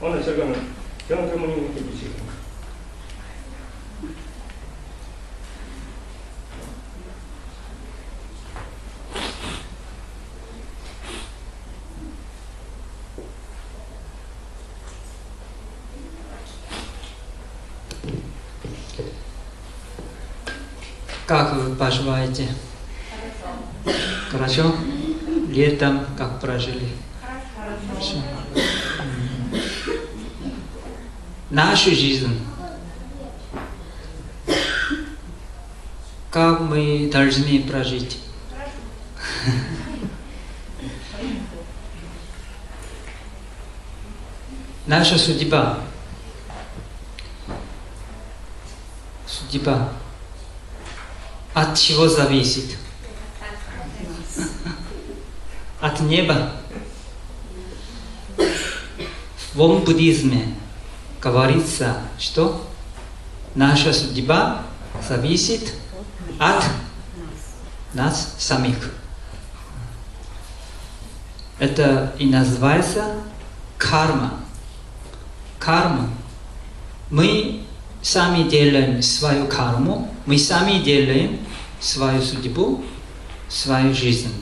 오늘 저거는 경부모님께 주시고. Как вы поживаете? Хорошо? Летом как прожили? Хорошо. Нашу жизнь. Как мы должны прожить? Наша судьба. Судьба. От чего зависит? От неба. В буддизме говорится, что наша судьба зависит от нас самих. Это и называется карма. Карма. Мы сами делаем свою карму, мы сами делаем свою судьбу, свою жизнь.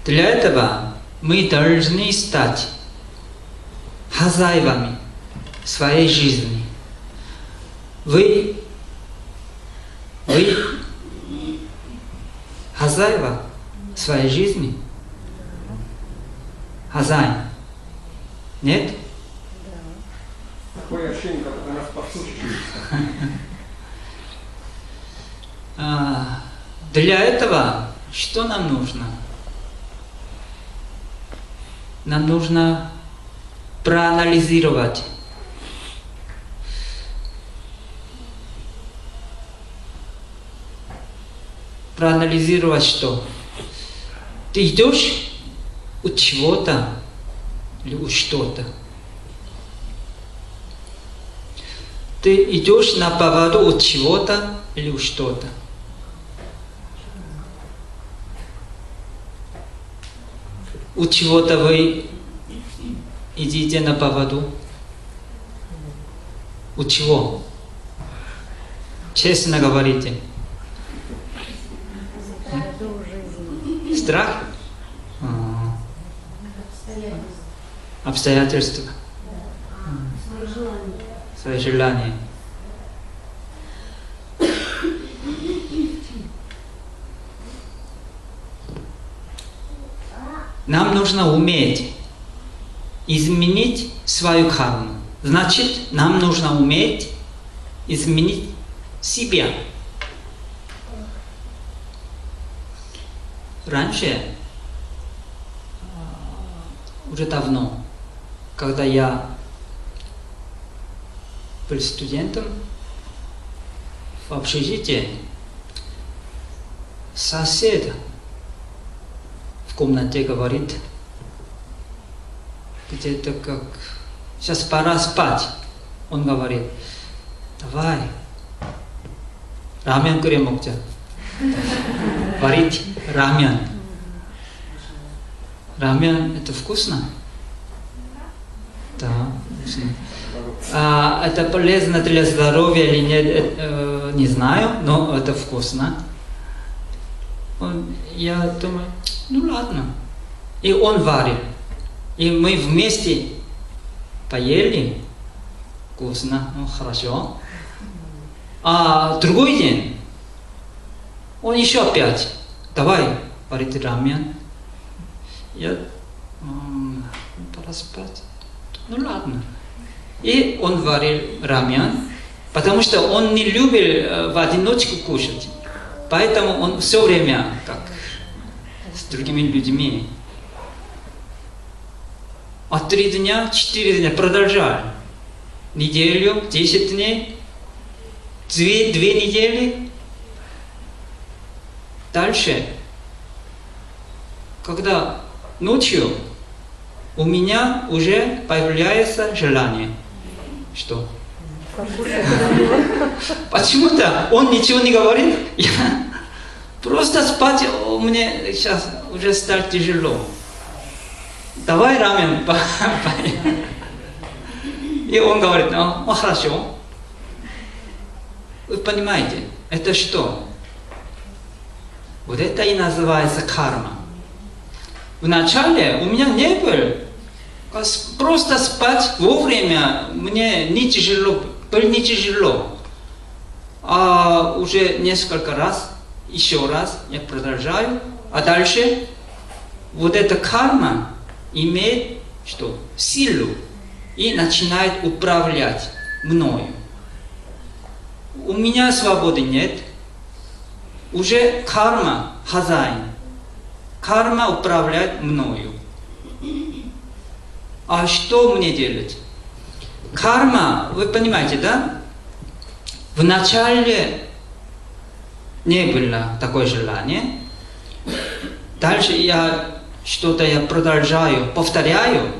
Для этого мы должны стать хозяевами своей жизни. Вы хозяева своей жизни? Хозяин? Нет? Такое ощущение, как у нас подслушивается. Для этого что нам нужно? Нам нужно проанализировать. Проанализировать что? Ты идешь от чего-то или от что-то? Ты идешь на поводу от чего-то или от что-то? От чего-то вы идите на поводу? От чего? Честно говорите. Страх? Обстоятельства. Свои желания. Нам нужно уметь изменить свою карму. Значит, нам нужно уметь изменить себя. Раньше, уже давно, когда я был студентом в общежитии, сосед в комнате говорит, где-то как, сейчас пора спать. Он говорит, давай, рамен 끓여 먹자. Варить рамен. Рамен это вкусно? Да, вкусно. Это полезно для здоровья или нет, не знаю, но это вкусно. Я думаю, ну ладно. И он варил. И мы вместе поели. Вкусно, ну хорошо. А другой день он еще опять, давай варить рамен. Я, пора спать. Ну ладно. И он варил рамен, потому что он не любил в одиночку кушать. Поэтому он все время, как с другими людьми. А 3 дня, 4 дня продолжали. Неделю, 10 дней, 2 недели. Дальше, когда ночью у меня уже появляется желание. Что? Почему-то он ничего не говорит. Я просто спать мне сейчас уже стало тяжело. давай рамен. И он говорит, хорошо. Вы понимаете, это что? Вот это и называется карма. Вначале у меня не было. Просто спать вовремя мне не тяжело, было не тяжело. А уже несколько раз, еще раз я продолжаю. А дальше вот эта карма имеет что? Силу и начинает управлять мною. У меня свободы нет. Уже карма хозяин. Карма управляет мною. А что мне делать? Карма, вы понимаете, да? Вначале не было такое желание. Дальше я продолжаю, повторяю.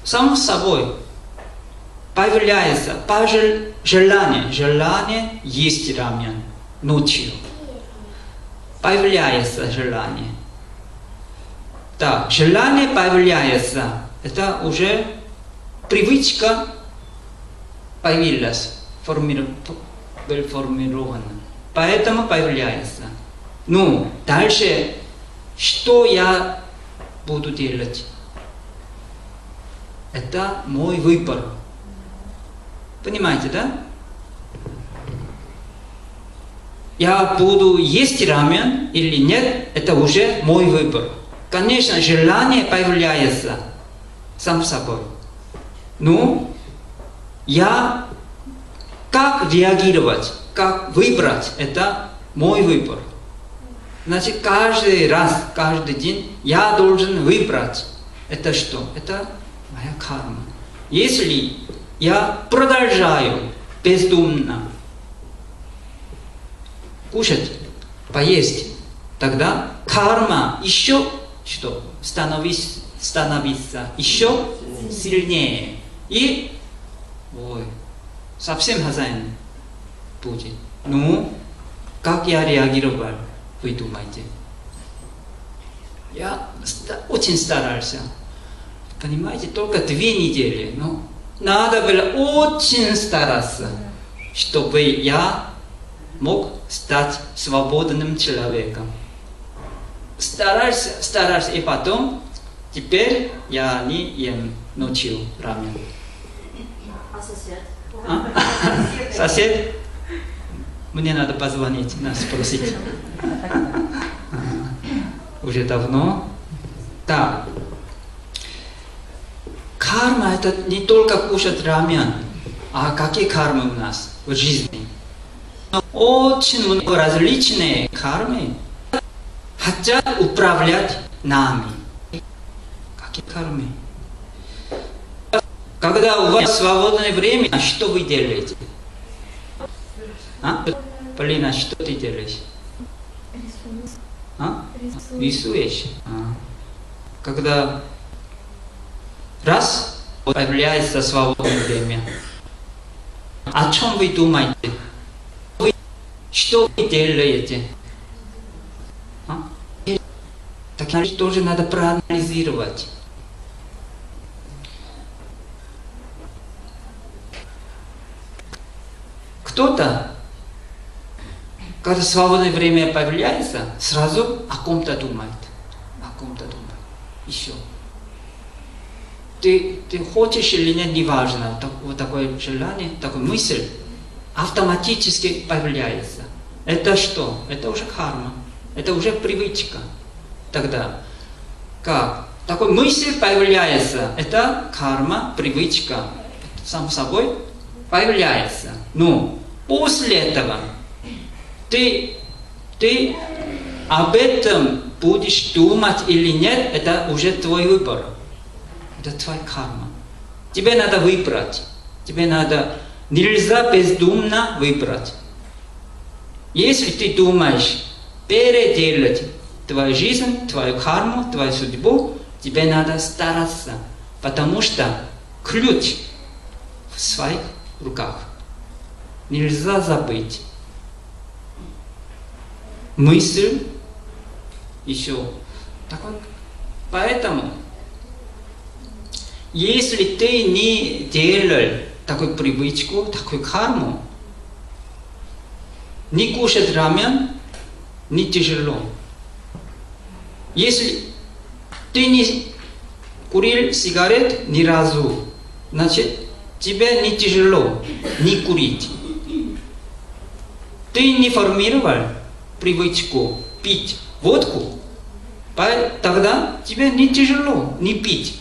Само собой появляется желание. Желание есть рамен ночью. Появляется желание. Да, желание появляется. Это уже привычка появилась, формирована. Поэтому появляется. Ну, дальше, что я буду делать? Это мой выбор. Понимаете, да? Я буду есть рамен или нет, это уже мой выбор. Конечно, желание появляется сам собой. Но я как реагировать, как выбрать, это мой выбор. Значит, каждый раз, каждый день я должен выбрать. Это что? Это моя карма. Если я продолжаю бездумно кушать, поесть, тогда карма еще что? Становится еще сильнее. И совсем хозяин будет. Ну, как я реагировал, вы думаете? Я очень старался. Понимаете, только 2 недели. Но надо было очень стараться, чтобы я мог стать свободным человеком. Старался, и потом, теперь я не ем ночью рамен. А сосед? Сосед? Мне надо позвонить, спросить. Уже давно. Да. Карма это не только кушать рамен, а какие кармы у нас в жизни. Очень много различные кармы хотят управлять нами. Какие кармы? Когда у вас свободное время, что вы делаете? Полина, что ты делаешь? Рисуешь? Когда раз появляется свободное время, о чем вы думаете? Что вы делаете? Так тоже надо проанализировать. Кто-то, когда свободное время появляется, сразу о ком-то думает. Еще. Ты хочешь или нет, неважно. Вот такое желание, такая мысль автоматически появляется. Это что? Это уже карма. Это уже привычка. Тогда, как? Такой мысль появляется. Это карма, привычка. Сам собой появляется. Но после этого ты об этом будешь думать или нет, это уже твой выбор. Это твоя карма. Тебе надо выбрать. Нельзя бездумно выбрать. Если ты думаешь переделать твою жизнь, твою карму, твою судьбу, тебе надо стараться, потому что ключ в своих руках. Нельзя забыть. Мысль еще такой Поэтому, если ты не делаешь такую привычку, такую карму, не кушать рамен, не тяжело. Если ты не курил сигарет ни разу, значит, тебе не тяжело не курить. Ты не формировал привычку пить водку, тогда тебе не тяжело не пить.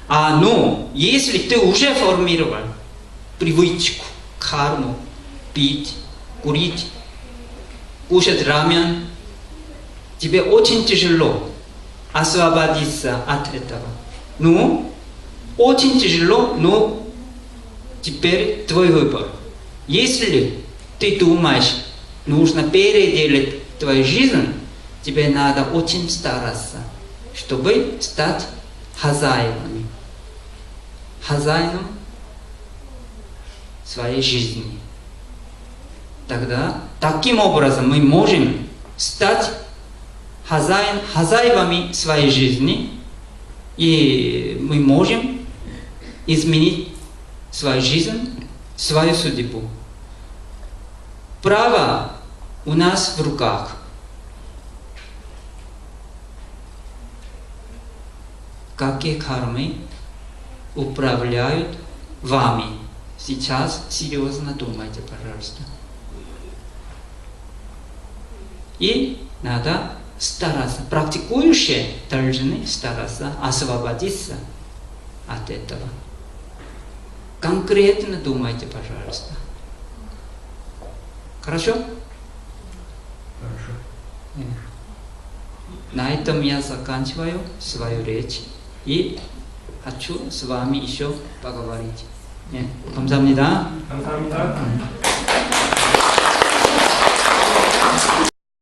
Но если ты уже формировал привычку, карму, пить, курить, кушать рамен, тебе очень тяжело освободиться от этого. Очень тяжело, но теперь твой выбор. Если ты думаешь, нужно переделать твою жизнь, тебе надо очень стараться, чтобы стать хозяином своей жизни. Тогда таким образом мы можем стать хозяевами своей жизни, и мы можем изменить свою жизнь, свою судьбу. Право у нас в руках. Какие кармы управляют вами? Сейчас серьезно думайте, пожалуйста. И надо стараться, практикующие должны стараться освободиться от этого. Конкретно думайте, пожалуйста. Хорошо? Хорошо. На этом я заканчиваю свою речь и хочу с вами еще поговорить. 감사합니다. 감사합니다.